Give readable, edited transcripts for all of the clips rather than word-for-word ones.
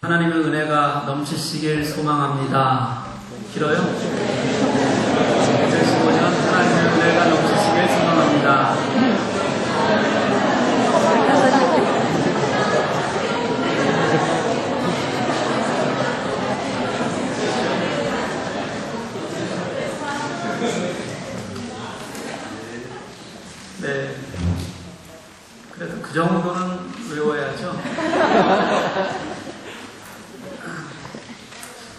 하나님의 은혜가 넘치시길 소망합니다. 길어요? 2015년 하나님의 은혜가 넘치시길 소망합니다. 네. 그래도 그 정도는 외워야죠.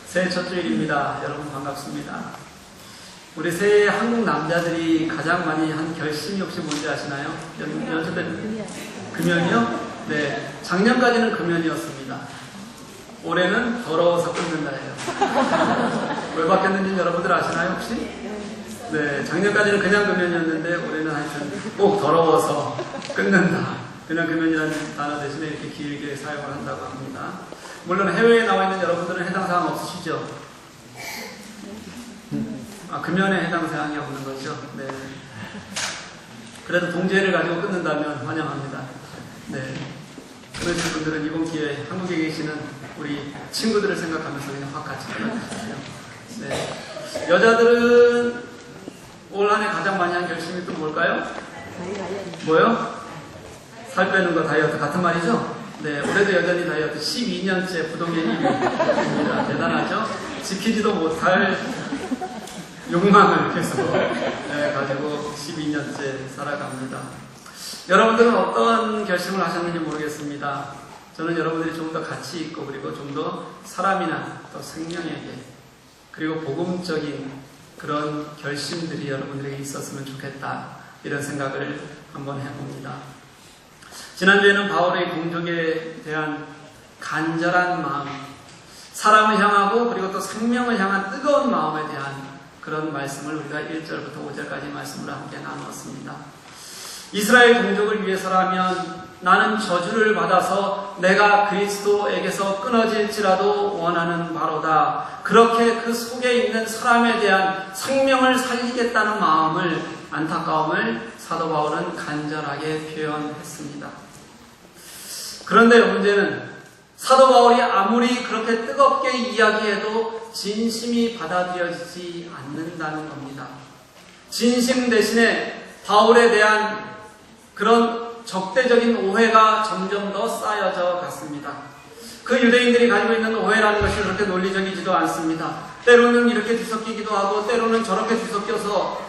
새해 첫 주일입니다. 여러분 반갑습니다. 우리 새해 한국 남자들이 가장 많이 한 결심이 혹시 뭔지 아시나요? 연초된 금연이요? 네, 작년까지는 금연이었습니다. 올해는 더러워서 끊는다예요. 왜 바뀌었는지 여러분들 아시나요 혹시? 네, 작년까지는 그냥 금연이었는데 올해는 하여튼 꼭 더러워서 끊는다. 그냥 금연이라는 단어 대신에 이렇게 길게 사용을 한다고 합니다. 물론 해외에 나와 있는 여러분들은 해당 사항 없으시죠? 금연에 해당 사항이 없는 거죠. 네. 그래도 동제를 가지고 끊는다면 환영합니다. 네. 그러신 분들은 이번 기회에 한국에 계시는 우리 친구들을 생각하면서 그냥 확 같이 끊어주세요. 네. 여자들은 올 한 해 가장 많이 한 결심이 또 뭘까요? 뭐요? 살 빼는 거 다이어트 같은 말이죠? 네, 올해도 여전히 다이어트 12년째 부동의 1위입니다. 대단하죠? 지키지도 못할 욕망을 계속 가지고 12년째 살아갑니다. 여러분들은 어떤 결심을 하셨는지 모르겠습니다. 저는 여러분들이 좀 더 가치 있고 그리고 좀 더 사람이나 또 생명에게 그리고 복음적인 그런 결심들이 여러분들에게 있었으면 좋겠다 이런 생각을 한번 해봅니다. 지난주에는 바울의 공적에 대한 간절한 마음, 사람을 향하고 그리고 또 생명을 향한 뜨거운 마음에 대한 그런 말씀을 우리가 1절부터 5절까지 말씀으로 함께 나누었습니다. 이스라엘 동족을 위해서라면 나는 저주를 받아서 내가 그리스도에게서 끊어질지라도 원하는 바로다. 그렇게 그 속에 있는 사람에 대한 생명을 살리겠다는 마음을, 안타까움을 사도 바울은 간절하게 표현했습니다. 그런데 문제는 사도 바울이 아무리 그렇게 뜨겁게 이야기해도 진심이 받아들여지지 않는다는 겁니다. 진심 대신에 바울에 대한 그런 적대적인 오해가 점점 더 쌓여져 갔습니다. 그 유대인들이 가지고 있는 오해라는 것이 그렇게 논리적이지도 않습니다. 때로는 이렇게 뒤섞이기도 하고 때로는 저렇게 뒤섞여서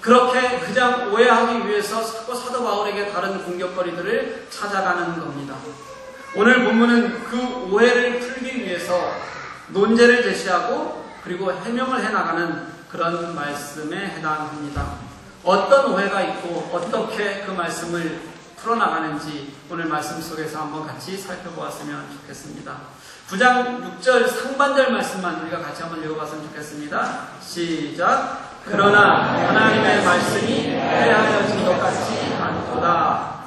그렇게 그냥 오해하기 위해서 자꾸 사도 바울에게 다른 공격거리들을 찾아가는 겁니다. 오늘 본문은 그 오해를 풀기 위해서 논제를 제시하고 그리고 해명을 해나가는 그런 말씀에 해당합니다. 어떤 오해가 있고 어떻게 그 말씀을 풀어나가는지 오늘 말씀 속에서 한번 같이 살펴보았으면 좋겠습니다. 9장 6절 상반절 말씀만 우리가 같이 한번 읽어봤으면 좋겠습니다. 시작! 그러나 하나님의 말씀이 패하여진 것 같지 않도다.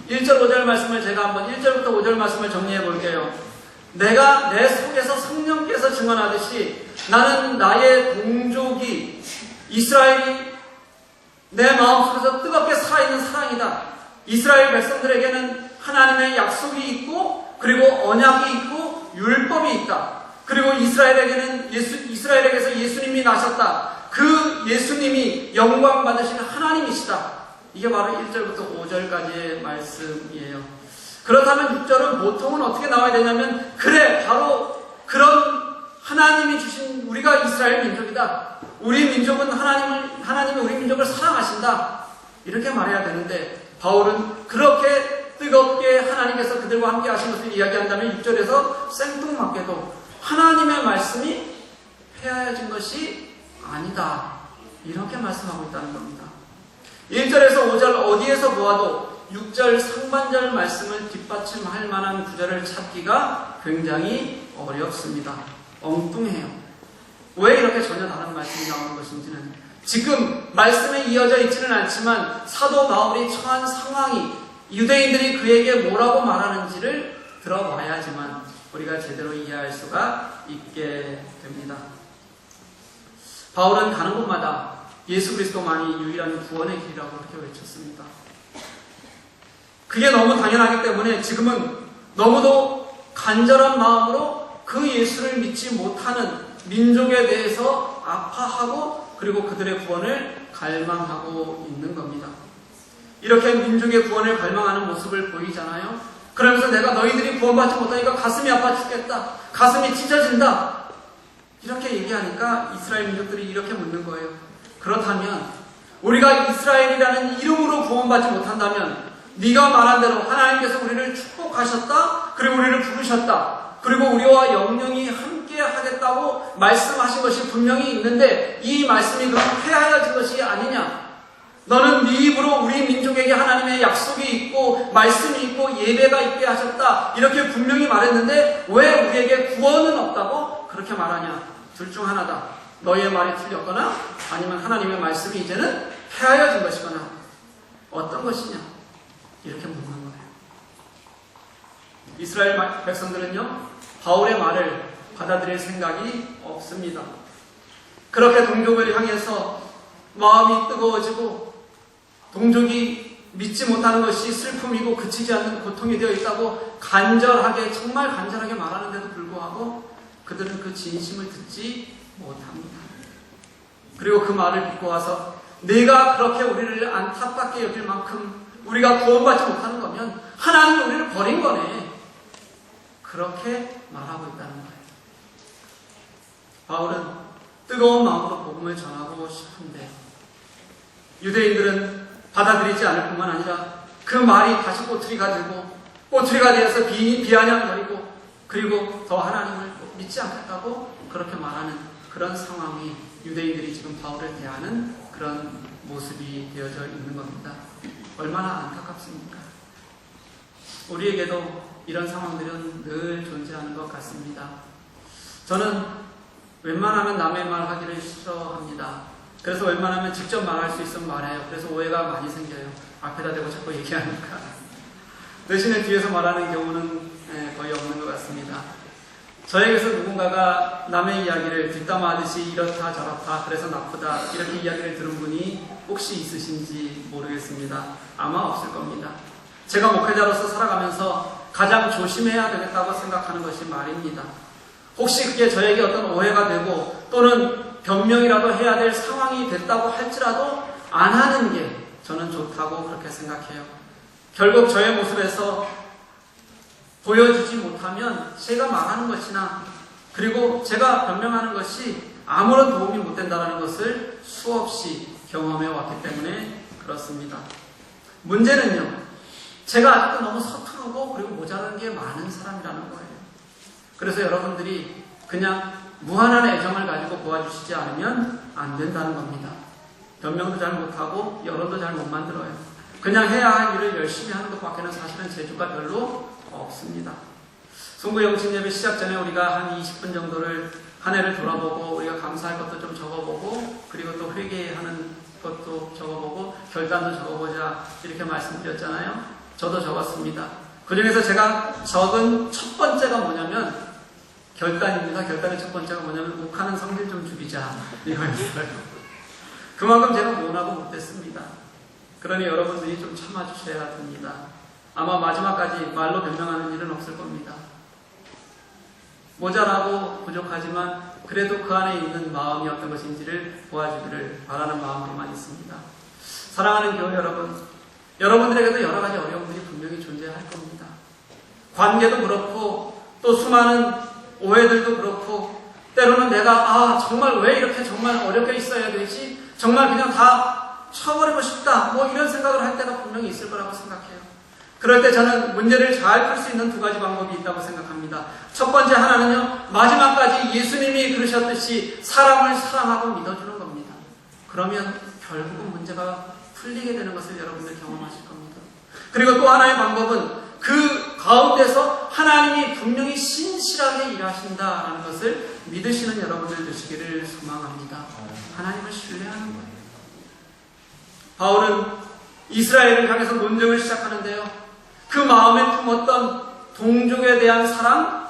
1절 5절 말씀을 제가 한번 1절부터 5절 말씀을 정리해 볼게요. 내가 내 속에서 성령께서 증언하듯이 나는 나의 동족이 이스라엘이 내 마음속에서 뜨겁게 살아있는 사랑이다. 이스라엘 백성들에게는 하나님의 약속이 있고 그리고 언약이 있고 율법이 있다. 그리고 이스라엘에게서 예수님이 나셨다. 그 예수님이 영광 받으시는 하나님이시다. 이게 바로 1절부터 5절까지의 말씀이에요. 그렇다면 6절은 보통은 어떻게 나와야 되냐면 그래 바로 그런 하나님이 주신 우리가 이스라엘 민족이다. 우리 민족은 하나님이 우리 민족을 사랑하신다. 이렇게 말해야 되는데 바울은 그렇게 뜨겁게 하나님께서 그들과 함께 하신 것을 이야기한다면 6절에서 생뚱맞게도 하나님의 말씀이 폐하여진 것이 아니다. 이렇게 말씀하고 있다는 겁니다. 1절에서 5절 어디에서 보아도 6절 상반절 말씀을 뒷받침할 만한 구절을 찾기가 굉장히 어렵습니다. 엉뚱해요. 왜 이렇게 전혀 다른 말씀이 나오는 것인지는 지금 말씀에 이어져 있지는 않지만 사도 바울이 처한 상황이 유대인들이 그에게 뭐라고 말하는지를 들어봐야지만 우리가 제대로 이해할 수가 있게 됩니다. 바울은 가는 곳마다 예수 그리스도만이 유일한 구원의 길이라고 그렇게 외쳤습니다. 그게 너무 당연하기 때문에 지금은 너무도 간절한 마음으로 그 예수를 믿지 못하는 민족에 대해서 아파하고 그리고 그들의 구원을 갈망하고 있는 겁니다. 이렇게 민족의 구원을 갈망하는 모습을 보이잖아요. 그러면서 내가 너희들이 구원받지 못하니까 가슴이 아파 죽겠다. 가슴이 찢어진다. 이렇게 얘기하니까 이스라엘 민족들이 이렇게 묻는 거예요. 그렇다면 우리가 이스라엘이라는 이름으로 구원받지 못한다면 네가 말한 대로 하나님께서 우리를 축복하셨다. 그리고 우리를 부르셨다. 그리고 우리와 영영이 함께 하겠다고 말씀하신 것이 분명히 있는데 이 말씀이 그럼 폐하여진 것이 아니냐? 너는 네 입으로 우리 민족에게 하나님의 약속이 있고 말씀이 있고 예배가 있게 하셨다. 이렇게 분명히 말했는데 왜 우리에게 구원은 없다고 그렇게 말하냐? 둘 중 하나다. 너희의 말이 틀렸거나 아니면 하나님의 말씀이 이제는 폐하여진 것이거나 어떤 것이냐? 이렇게 묻는 거예요. 이스라엘 백성들은요, 바울의 말을 받아들일 생각이 없습니다. 그렇게 동족을 향해서 마음이 뜨거워지고 동족이 믿지 못하는 것이 슬픔이고 그치지 않는 고통이 되어 있다고 간절하게, 정말 간절하게 말하는데도 불구하고 그들은 그 진심을 듣지 못합니다. 그리고 그 말을 믿고 와서 내가 그렇게 우리를 안타깝게 여길 만큼 우리가 구원받지 못하는 거면 하나님이 우리를 버린 거네. 그렇게 말하고 있다는 거예요. 바울은 뜨거운 마음으로 복음을 전하고 싶은데 유대인들은 받아들이지 않을 뿐만 아니라 그 말이 다시 꼬투리가 되고 꼬투리가 되어서 비아냥거리고 그리고 더 하나님을 믿지 않겠다고 그렇게 말하는 그런 상황이 유대인들이 지금 바울을 대하는 그런 모습이 되어져 있는 겁니다. 얼마나 안타깝습니까? 우리에게도 이런 상황들은 늘 존재하는 것 같습니다. 저는 웬만하면 남의 말 하기를 싫어합니다. 그래서 웬만하면 직접 말할 수 있으면 말해요. 그래서 오해가 많이 생겨요. 앞에다 대고 자꾸 얘기하니까. 대신에 뒤에서 말하는 경우는 거의 없는 것 같습니다. 저에게서 누군가가 남의 이야기를 뒷담화하듯이 이렇다 저렇다 그래서 나쁘다 이렇게 이야기를 들은 분이 혹시 있으신지 모르겠습니다. 아마 없을 겁니다. 제가 목회자로서 살아가면서 가장 조심해야 되겠다고 생각하는 것이 말입니다. 혹시 그게 저에게 어떤 오해가 되고 또는 변명이라도 해야 될 상황이 됐다고 할지라도 안 하는 게 저는 좋다고 그렇게 생각해요. 결국 저의 모습에서 보여주지 못하면 제가 말하는 것이나 그리고 제가 변명하는 것이 아무런 도움이 못 된다는 것을 수없이 경험해 왔기 때문에 그렇습니다. 문제는요, 제가 아직도 너무 서투르고 그리고 모자란 게 많은 사람이라는 거예요. 그래서 여러분들이 그냥 무한한 애정을 가지고 도와주시지 않으면 안 된다는 겁니다. 변명도 잘 못하고 여론도 잘 못 만들어요. 그냥 해야 할 일을 열심히 하는 것밖에는 사실은 재주가 별로 없습니다. 송구 영신 예배 시작 전에 우리가 한 20분 정도를 한 해를 돌아보고 우리가 감사할 것도 좀 적어보고 그리고 또 회개하는 것도 적어보고 결단도 적어보자 이렇게 말씀드렸잖아요. 저도 적었습니다. 그 중에서 제가 적은 첫 번째가 뭐냐면 결단입니다. 결단의 첫 번째가 뭐냐면 욱하는 성질 좀 줄이자 이거였어요. 그만큼 제가 모나고 못했습니다. 그러니 여러분들이 좀 참아주셔야 됩니다. 아마 마지막까지 말로 변명하는 일은 없을 겁니다. 모자라고 부족하지만 그래도 그 안에 있는 마음이 어떤 것인지를 보아주기를 바라는 마음으로만 있습니다. 사랑하는 교회 여러분, 여러분들에게도 여러 가지 어려움들이 분명히 존재할 겁니다. 관계도 그렇고 또 수많은 오해들도 그렇고 때로는 내가 정말 왜 이렇게 정말 어렵게 있어야 되지? 정말 그냥 다 쳐버리고 싶다. 뭐 이런 생각을 할 때가 분명히 있을 거라고 생각해요. 그럴 때 저는 문제를 잘 풀 수 있는 두 가지 방법이 있다고 생각합니다. 첫 번째 하나는요, 마지막까지 예수님이 그러셨듯이 사람을 사랑하고 믿어주는 겁니다. 그러면 결국은 문제가 풀리게 되는 것을 여러분들 경험하실 겁니다. 그리고 또 하나의 방법은 그 가운데서 하나님이 분명히 신실하게 일하신다라는 것을 믿으시는 여러분들 되시기를 소망합니다. 하나님을 신뢰하는 거예요. 바울은 이스라엘을 향해서 논쟁을 시작하는데요. 그 마음에 품었던 동족에 대한 사랑,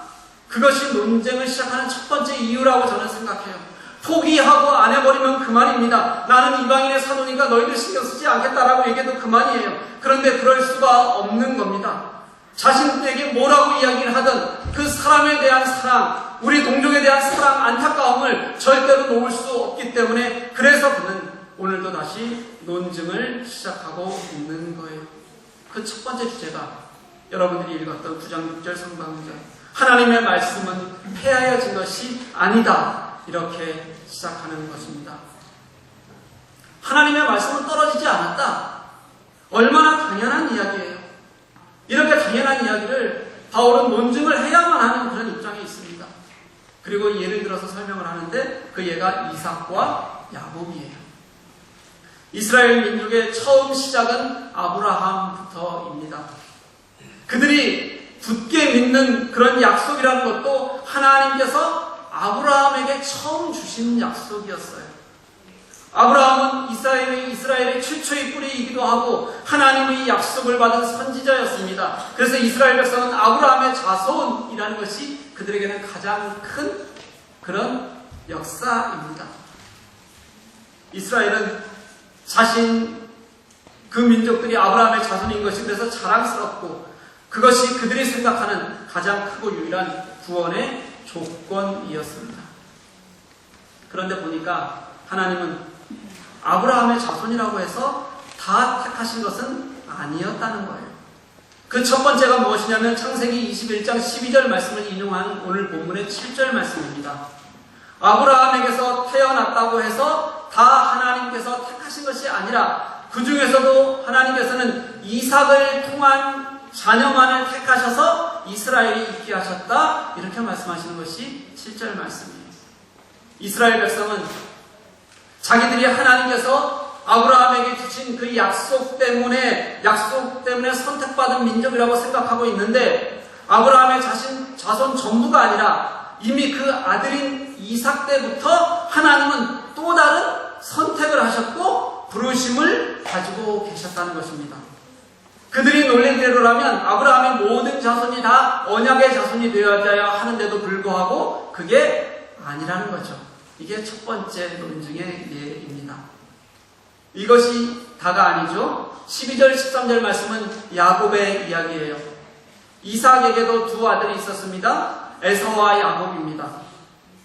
그것이 논쟁을 시작하는 첫 번째 이유라고 저는 생각해요. 포기하고 안 해버리면 그만입니다. 나는 이방인의 사도니까 너희들 신경 쓰지 않겠다라고 얘기해도 그만이에요. 그런데 그럴 수가 없는 겁니다. 자신에게 뭐라고 이야기를 하든 그 사람에 대한 사랑, 우리 동족에 대한 사랑, 안타까움을 절대로 놓을 수 없기 때문에 그래서 그는 오늘도 다시 논증을 시작하고 있는 거예요. 그 첫 번째 주제가 여러분들이 읽었던 9장 6절 상반절, 하나님의 말씀은 폐하여진 것이 아니다, 이렇게 시작하는 것입니다. 하나님의 말씀은 떨어지지 않았다. 얼마나 당연한 이야기예요. 이렇게 당연한 이야기를 바울은 논증을 해야만 하는 그런 입장에 있습니다. 그리고 예를 들어서 설명을 하는데 그 예가 이삭과 야곱이에요. 이스라엘 민족의 처음 시작은 아브라함부터입니다. 그들이 굳게 믿는 그런 약속이라는 것도 하나님께서 아브라함에게 처음 주신 약속이었어요. 아브라함은 이스라엘의 최초의 뿌리이기도 하고 하나님의 약속을 받은 선지자였습니다. 그래서 이스라엘 백성은 아브라함의 자손이라는 것이 그들에게는 가장 큰 그런 역사입니다. 이스라엘은 그 민족들이 아브라함의 자손인 것이 그래서 자랑스럽고 그것이 그들이 생각하는 가장 크고 유일한 구원의 조건이었습니다. 그런데 보니까 하나님은 아브라함의 자손이라고 해서 다 택하신 것은 아니었다는 거예요. 그 첫 번째가 무엇이냐면 창세기 21장 12절 말씀을 인용한 오늘 본문의 7절 말씀입니다. 아브라함에게서 태어났다고 해서 다 하나님께서 택하신 것이 아니라 그 중에서도 하나님께서는 이삭을 통한 자녀만을 택하셔서 이스라엘이 있게 하셨다, 이렇게 말씀하시는 것이 7절 말씀이에요. 이스라엘 백성은 자기들이 하나님께서 아브라함에게 주신 그 약속 때문에 선택받은 민족이라고 생각하고 있는데 아브라함의 자손 전부가 아니라 이미 그 아들인 이삭 때부터 하나님은 또 다른 선택을 하셨고 부르심을 가지고 계셨다는 것입니다. 그들이 논리대로라면 아브라함의 모든 자손이 다 언약의 자손이 되어야 하는데도 불구하고 그게 아니라는 거죠. 이게 첫 번째 논증의 예입니다. 이것이 다가 아니죠. 12절 13절 말씀은 야곱의 이야기예요. 이삭에게도 두 아들이 있었습니다. 에서와 야곱입니다.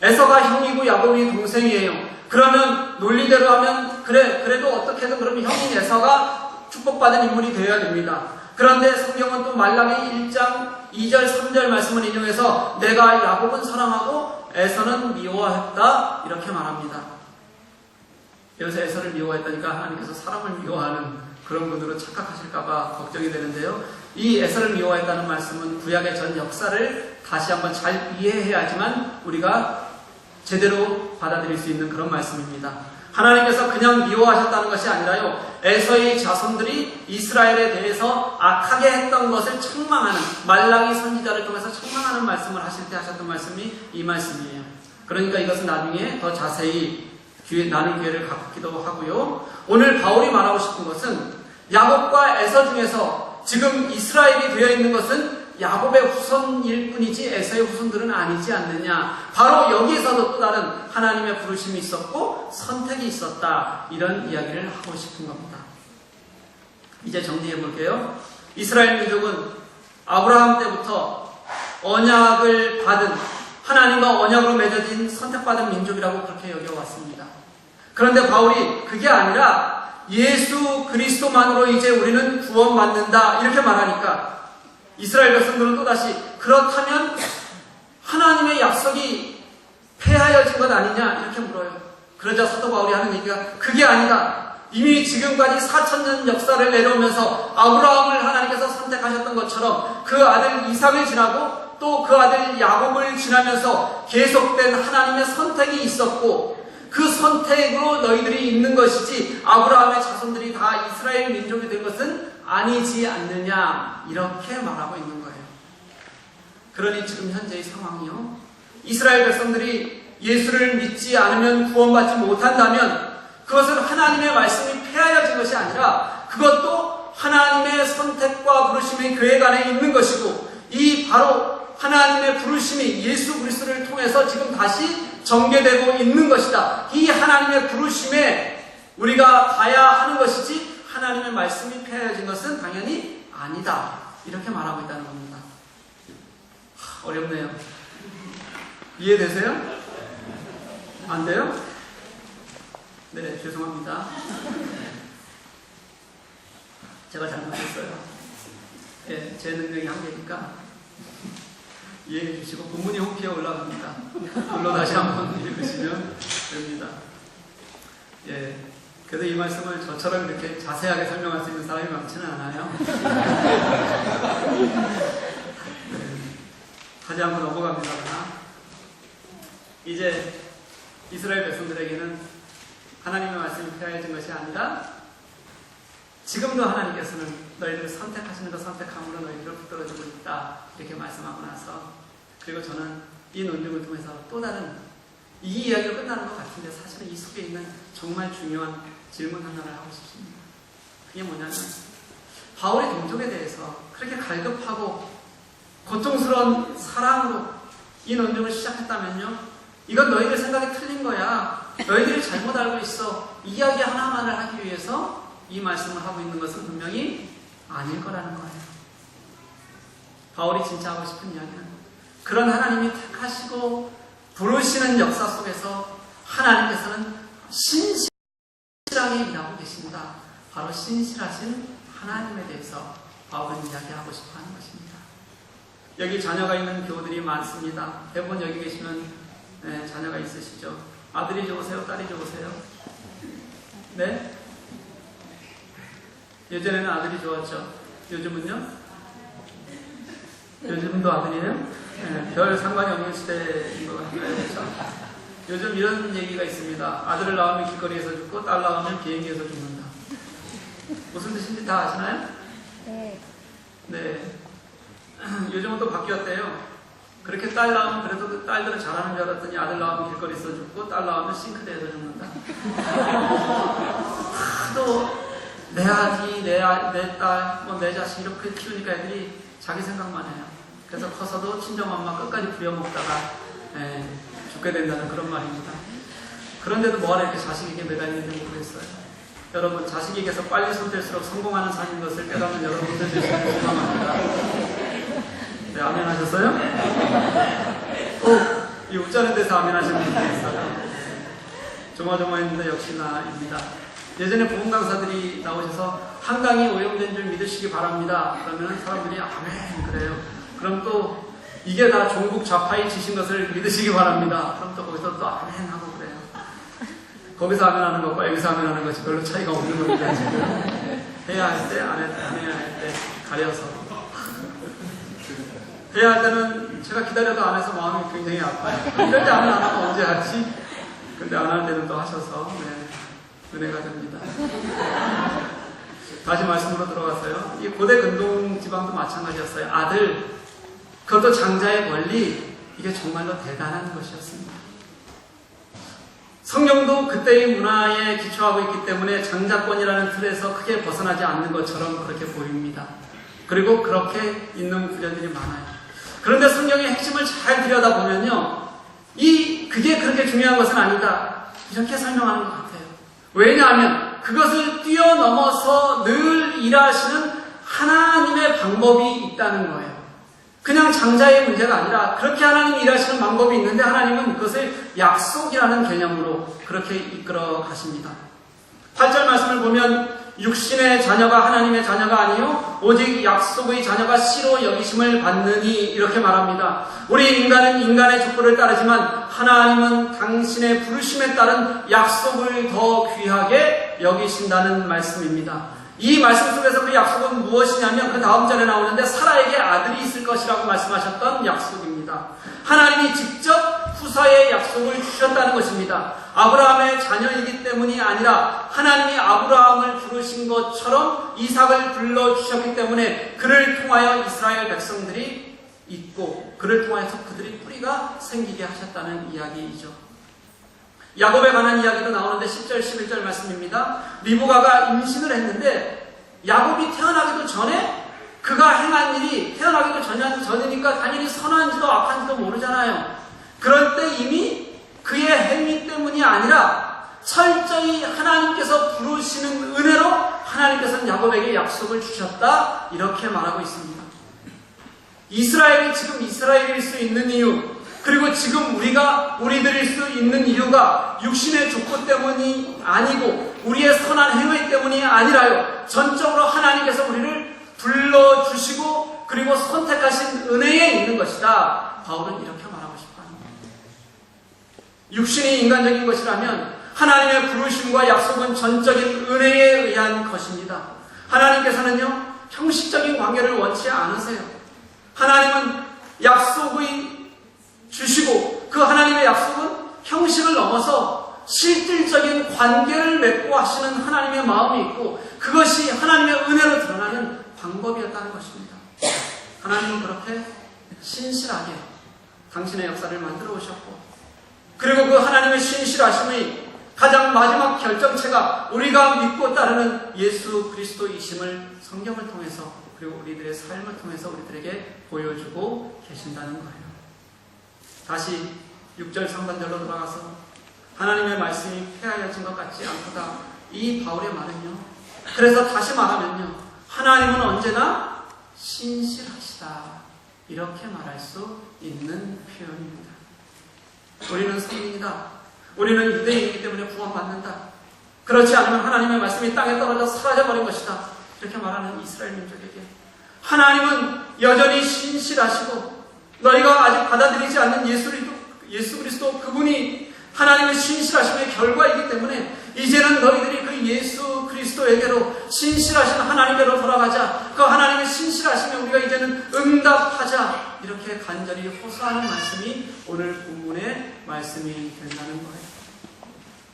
에서가 형이고 야곱이 동생이에요. 그러면 논리대로 하면 그래도 어떻게든 그러면 형인 에서가 축복받은 인물이 되어야 됩니다. 그런데 성경은 또 말라기 1장 2절 3절 말씀을 인용해서 내가 야곱은 사랑하고 에서는 미워했다, 이렇게 말합니다. 여기서 에서를 미워했다니까 하나님께서 사람을 미워하는 그런 분으로 착각하실까봐 걱정이 되는데요. 이 에서를 미워했다는 말씀은 구약의 전 역사를 다시 한번 잘 이해해야지만 우리가 제대로 받아들일 수 있는 그런 말씀입니다. 하나님께서 그냥 미워하셨다는 것이 아니라요, 에서의 자손들이 이스라엘에 대해서 악하게 했던 것을 책망하는, 말라기 선지자를 통해서 책망하는 말씀을 하실 때 하셨던 말씀이 이 말씀이에요. 그러니까 이것은 나중에 더 자세히 나눌 기회를 갖기도 하고요. 오늘 바울이 말하고 싶은 것은 야곱과 에서 중에서 지금 이스라엘이 되어 있는 것은 야곱의 후손일 뿐이지 에서의 후손들은 아니지 않느냐. 바로 여기에서도 또 다른 하나님의 부르심이 있었고 선택이 있었다, 이런 이야기를 하고 싶은 겁니다. 이제 정리해 볼게요. 이스라엘 민족은 아브라함 때부터 언약을 받은, 하나님과 언약으로 맺어진 선택받은 민족이라고 그렇게 여겨왔습니다. 그런데 바울이 그게 아니라 예수 그리스도만으로 이제 우리는 구원받는다, 이렇게 말하니까 이스라엘 백성들은 또다시 그렇다면 하나님의 약속이 폐하여진 것 아니냐, 이렇게 물어요. 그러자 사도 바울이 하는 얘기가 그게 아니다. 이미 지금까지 4000년 역사를 내려오면서 아브라함을 하나님께서 선택하셨던 것처럼 그 아들 이삭을 지나고 또 그 아들 야곱을 지나면서 계속된 하나님의 선택이 있었고 그 선택으로 너희들이 있는 것이지 아브라함의 자손들이 다 이스라엘 민족이 된 것은 아니지 않느냐, 이렇게 말하고 있는 거예요. 그러니 지금 현재의 상황이요, 이스라엘 백성들이 예수를 믿지 않으면 구원받지 못한다면 그것은 하나님의 말씀이 폐하여진 것이 아니라 그것도 하나님의 선택과 부르심이 계획 안에 있는 것이고, 이 바로 하나님의 부르심이 예수 그리스도를 통해서 지금 다시 전개되고 있는 것이다. 이 하나님의 부르심에 우리가 가야 하는 것이지 하나님의 말씀이 폐하여진 것은 당연히 아니다, 이렇게 말하고 있다는 겁니다. 어렵네요. 이해되세요? 안 돼요? 네, 죄송합니다. 제가 잘못했어요. 예, 제 능력이 한계니까 이해해 주시고 본문이 홈피에 올라갑니다. 물론 다시 한번 읽으시면 됩니다. 예, 그래도 이 말씀을 저처럼 이렇게 자세하게 설명할 수 있는 사람이 많지는 않아요. 네, 하지 않고 넘어갑니다. 이제 이스라엘 백성들에게는 하나님의 말씀이 폐하여진 것이 아니라 지금도 하나님께서는 너희들을 선택하시는 것 선택함으로 너희들을 붙들어주고 있다 이렇게 말씀하고 나서, 그리고 저는 이 논증을 통해서 또 다른 이 이야기가 끝나는 것 같은데 사실은 이 속에 있는 정말 중요한 질문 하나를 하고 싶습니다. 그게 뭐냐면, 바울의 동족에 대해서 그렇게 갈급하고 고통스러운 사랑으로 이 논증을 시작했다면요, 이건 너희들 생각이 틀린 거야, 너희들이 잘못 알고 있어, 이야기 하나만을 하기 위해서 이 말씀을 하고 있는 것은 분명히 아닐 거라는 거예요. 바울이 진짜 하고 싶은 이야기는 그런 하나님이 택하시고 부르시는 역사 속에서 하나님께서는 신실하게 일하고 계십니다. 바로 신실하신 하나님에 대해서 바울은 이야기하고 싶어 하는 것입니다. 여기 자녀가 있는 교우들이 많습니다. 대부분 여기 계시면 자녀가 있으시죠? 아들이 좋으세요? 딸이 좋으세요? 네? 예전에는 아들이 좋았죠. 요즘은요? 요즘도 아들이에요? 네, 별 상관이 없는 시대인 것 같아요. 그렇죠? 요즘 이런 얘기가 있습니다. 아들을 낳으면 길거리에서 죽고 딸 낳으면 비행기에서 죽는다. 무슨 뜻인지 다 아시나요? 네. 네. 요즘은 또 바뀌었대요. 그렇게 딸 낳으면 그래도 딸들은 잘하는 줄 알았더니 아들 낳으면 길거리에서 죽고 딸 낳으면 싱크대에서 죽는다. 하도 내 아기, 내 딸, 내 자식 이렇게 키우니까 애들이 자기 생각만 해요. 그래서 커서도 친정엄마 끝까지 부려먹다가 죽게 된다는 그런 말입니다. 그런데도 뭐하러 이렇게 자식에게 매달리는지 모르겠어요. 여러분, 자식에게서 빨리 손댈수록 성공하는 삶인 것을 깨닫는 여러분들 되시길 소망합니다. 네, 아멘 하셨어요? 이 웃자는 데서 아멘 하시는 분들이 있어요. 조마조마했는데 역시나입니다. 예전에 복음 강사들이 나오셔서 한강이 오염된 줄 믿으시기 바랍니다. 그러면 사람들이 아멘 그래요. 그럼 또 이게 다 종북 좌파이 지신 것을 믿으시기 바랍니다. 그럼 또 거기서 또 아멘 하고 그래요. 거기서 아멘 하는 것과 여기서 아멘 하는 것이 별로 차이가 없는 겁니다. 지금 해야 할 때, 안 해야 할 때 가려서 해야 할 때는 제가 기다려도 안 해서 마음이 굉장히 아파요. 이럴 때 아멘 안 하면 언제 하지? 근데 안 할 때는 또 하셔서 은혜가 됩니다. 다시 말씀으로 들어갔어요. 이 고대 근동 지방도 마찬가지였어요. 아들, 그것도 장자의 권리, 이게 정말로 대단한 것이었습니다. 성경도 그때의 문화에 기초하고 있기 때문에 장자권이라는 틀에서 크게 벗어나지 않는 것처럼 그렇게 보입니다. 그리고 그렇게 있는 구절들이 많아요. 그런데 성경의 핵심을 잘 들여다보면요, 그게 그렇게 중요한 것은 아니다, 이렇게 설명하는 것 같아요. 왜냐하면 그것을 뛰어넘어서 늘 일하시는 하나님의 방법이 있다는 거예요. 그냥 장자의 문제가 아니라 그렇게 하나님이 일하시는 방법이 있는데 하나님은 그것을 약속이라는 개념으로 그렇게 이끌어 가십니다. 8절 말씀을 보면 육신의 자녀가 하나님의 자녀가 아니요 오직 약속의 자녀가 씨로 여기심을 받느니 이렇게 말합니다. 우리 인간은 인간의 족보를 따르지만 하나님은 당신의 부르심에 따른 약속을 더 귀하게 여기신다는 말씀입니다. 이 말씀 속에서 그 약속은 무엇이냐면 그 다음 절에 나오는데 사라에게 아들이 있을 것이라고 말씀하셨던 약속입니다. 하나님이 직접 후사의 약속을 주셨다는 것입니다. 아브라함의 자녀이기 때문이 아니라 하나님이 아브라함을 부르신 것처럼 이삭을 불러주셨기 때문에 그를 통하여 이스라엘 백성들이 있고 그를 통해서 그들이 뿌리가 생기게 하셨다는 이야기이죠. 야곱에 관한 이야기도 나오는데 10절 11절 말씀입니다. 리브가가 임신을 했는데 야곱이 태어나기도 전에 그가 행한 일이 태어나기도 전이니까 당연히 선한지도 악한지도 모르잖아요. 그럴 때 이미 그의 행위 때문이 아니라 철저히 하나님께서 부르시는 은혜로 하나님께서는 야곱에게 약속을 주셨다 이렇게 말하고 있습니다. 이스라엘이 지금 이스라엘일 수 있는 이유, 그리고 지금 우리들일 수 있는 이유가 육신의 족보 때문이 아니고 우리의 선한 행위 때문이 아니라요, 전적으로 하나님께서 우리를 불러주시고 그리고 선택하신 은혜에 있는 것이다. 바울은 이렇게 말하고 싶어 합니다. 육신이 인간적인 것이라면 하나님의 부르심과 약속은 전적인 은혜에 의한 것입니다. 하나님께서는요, 형식적인 관계를 원치 않으세요. 하나님은 약속이 주시고 그 하나님의 약속은 형식을 넘어서 실질적인 관계를 맺고 하시는 하나님의 마음이 있고 그것이 하나님의 은혜로 드러나는 방법이었다는 것입니다. 하나님은 그렇게 신실하게 당신의 역사를 만들어 오셨고, 그리고 그 하나님의 신실하심의 가장 마지막 결정체가 우리가 믿고 따르는 예수 그리스도이심을 성경을 통해서 그리고 우리들의 삶을 통해서 우리들에게 보여주고 계신다는 거예요. 다시 6절 상반절로 돌아가서 하나님의 말씀이 폐하여진 것 같지 않도다, 이 바울의 말은요, 그래서 다시 말하면요, 하나님은 언제나 신실하시다, 이렇게 말할 수 있는 표현입니다. 우리는 성인이다, 우리는 유대인이기 때문에 구원받는다, 그렇지 않으면 하나님의 말씀이 땅에 떨어져 사라져버린 것이다, 이렇게 말하는 이스라엘 민족에게 하나님은 여전히 신실하시고 너희가 아직 받아들이지 않는 예수 그리스도 그분이 하나님의 신실하심의 결과이기 때문에 이제는 너희들이 그 예수 그리스도에게로 신실하신 하나님께로 돌아가자, 그 하나님의 신실하심에 우리가 이제는 응답하자, 이렇게 간절히 호소하는 말씀이 오늘 본문의 말씀이 된다는 거예요.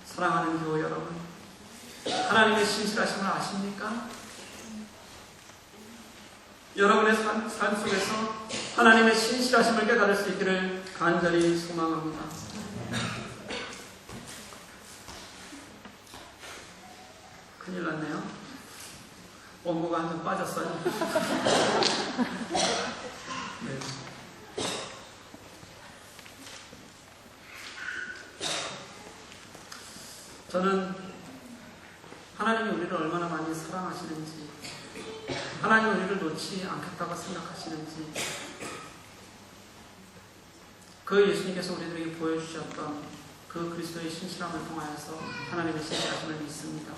사랑하는 교회 여러분, 하나님의 신실하심을 아십니까? 여러분의 삶 속에서 하나님의 신실하심을 깨달을 수 있기를 간절히 소망합니다. 큰일 났네요. 원고가 한 점 빠졌어요. 네. 저는 하나님이 우리를 얼마나 많이 사랑하시는지, 하나님이 우리를 놓지 않겠다고 생각하시는지, 그 예수님께서 우리들에게 보여주셨던 그 그리스도의 신실함을 통하여서 하나님의 신실하심을 믿습니다.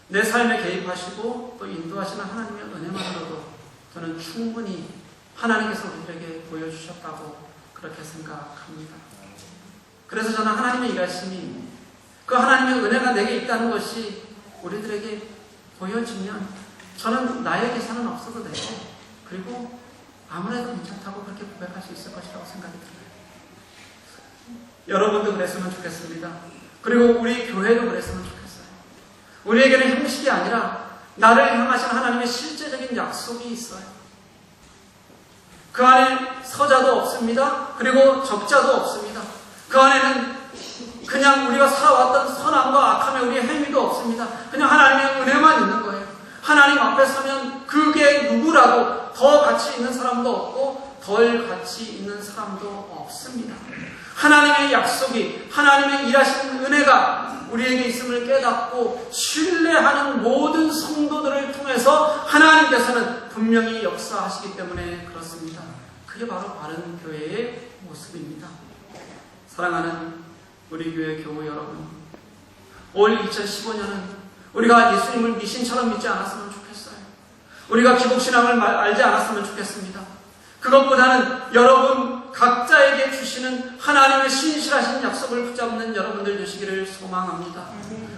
내 삶에 개입하시고 또 인도하시는 하나님의 은혜만으로도 저는 충분히 하나님께서 우리들에게 보여주셨다고 그렇게 생각합니다. 그래서 저는 하나님의 일하심이, 그 하나님의 은혜가 내게 있다는 것이 우리들에게 보여지면 저는 나의 계산은 없어도 되고, 그리고 아무래도 괜찮다고 그렇게 고백할 수 있을 것이라고 생각이 들어요. 여러분도 그랬으면 좋겠습니다. 그리고 우리 교회도 그랬으면 좋겠어요. 우리에게는 형식이 아니라 나를 향하신 하나님의 실제적인 약속이 있어요. 그 안에 서자도 없습니다. 그리고 적자도 없습니다. 그 안에는 그냥 우리가 살아왔던 선함과 악함의 우리의 행위도 없습니다. 그냥 하나님의 은혜만 있는 거예요. 하나님 앞에 서면 그게 누구라도 더 가치 있는 사람도 없고 덜 가치 있는 사람도 없습니다. 하나님의 약속이, 하나님의 일하신 은혜가 우리에게 있음을 깨닫고 신뢰하는 모든 성도들을 통해서 하나님께서는 분명히 역사하시기 때문에 그렇습니다. 그게 바로 바른 교회의 모습입니다. 사랑하는 우리 교회 교우 여러분, 올 2015년은 우리가 예수님을 미신처럼 믿지 않았으면 좋겠어요. 우리가 기복신앙을 알지 않았으면 좋겠습니다. 그것보다는 여러분 각자에게 주시는 하나님의 신실하신 약속을 붙잡는 여러분들 되시기를 소망합니다.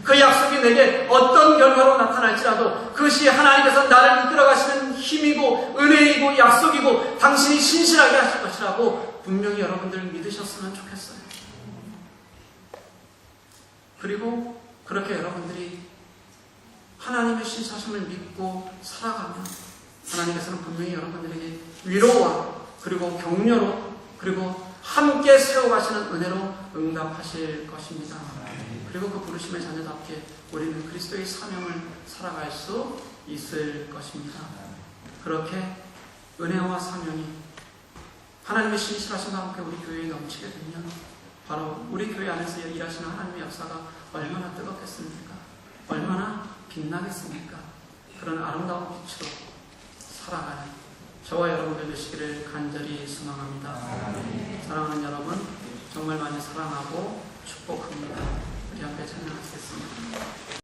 그 약속이 내게 어떤 결과로 나타날지라도 그것이 하나님께서 나를 이끌어가시는 힘이고 은혜이고 약속이고 당신이 신실하게 하실 것이라고 분명히 여러분들 믿으셨으면 좋겠어요. 그리고 그렇게 여러분들이 하나님의 신실하심을 믿고 살아가면 하나님께서는 분명히 여러분들에게 위로와 그리고 격려로 그리고 함께 세워가시는 은혜로 응답하실 것입니다. 그리고 그 부르심의 자녀답게 우리는 그리스도의 사명을 살아갈 수 있을 것입니다. 그렇게 은혜와 사명이 하나님의 신실하심과 함께 우리 교회에 넘치게 되면 바로 우리 교회 안에서 일하시는 하나님의 역사가 얼마나 뜨겁겠습니까? 얼마나 빛나겠습니까? 그런 아름다운 빛으로 살아가는 저와 여러분들 되시기를 간절히 소망합니다. 사랑하는 여러분, 정말 많이 사랑하고 축복합니다. 우리 함께 찬양하시겠습니다.